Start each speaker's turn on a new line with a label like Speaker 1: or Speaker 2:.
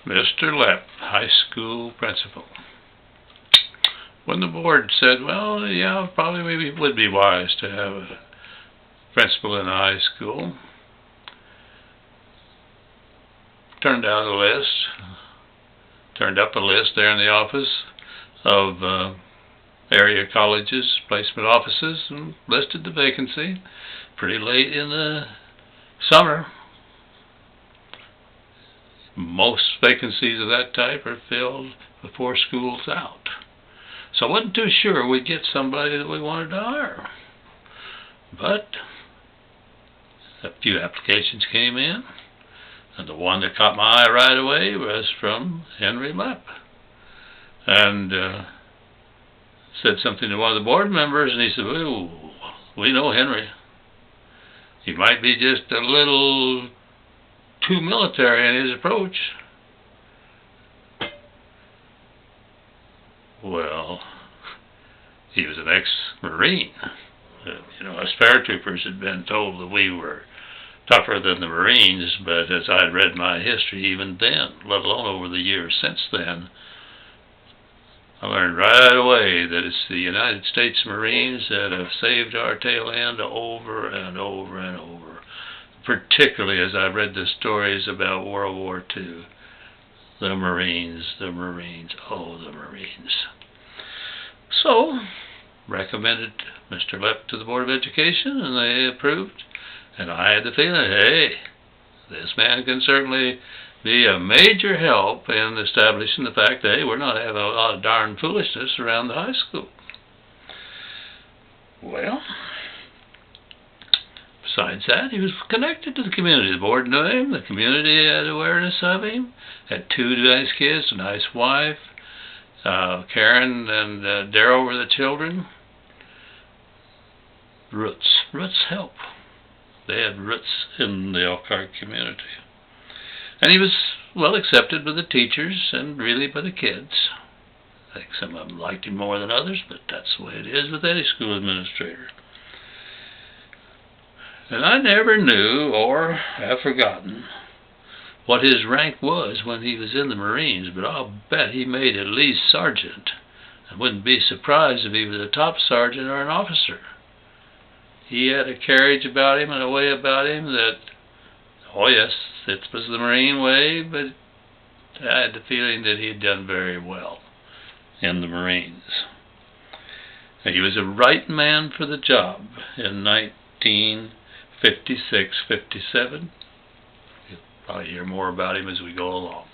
Speaker 1: Mr. Loepp, high school principal. When the board said, well, yeah, probably maybe it would be wise to have a principal in a high school, turned up a list there in the office of area colleges, placement offices, and listed the vacancy pretty late in the summer. Most vacancies of that type are filled before school's out. So I wasn't too sure we'd get somebody that we wanted to hire. But a few applications came in, and the one that caught my eye right away was from Henry Loepp. And said something to one of the board members, and he said, well, we know Henry. He might be just a little too military in his approach. Well, he was an ex-Marine. Us paratroopers had been told that we were tougher than the Marines, but as I'd read my history even then, let alone over the years since then, I learned right away that it's the United States Marines that have saved our tail end over and over and over. Particularly as I read the stories about World War II. The Marines, oh, the Marines. So, recommended Mr. Loepp to the Board of Education, and they approved. And I had the feeling, hey, this man can certainly be a major help in establishing the fact that, hey, we're not having a lot of darn foolishness around the high school. Well, besides that, he was connected to the community. The board knew him. The community had awareness of him. Had two nice kids, a nice wife. Karen and Daryl were the children. Roots help. They had roots in the Elkhart community. And he was well accepted by the teachers and really by the kids. I think some of them liked him more than others, but that's the way it is with any school administrator. And I never knew, or have forgotten, what his rank was when he was in the Marines, but I'll bet he made at least sergeant. I wouldn't be surprised if he was a top sergeant or an officer. He had a carriage about him and a way about him that, oh yes, it was the Marine way, but I had the feeling that he had done very well in the Marines. And he was a right man for the job in 1956-57. You'll probably hear more about him as we go along.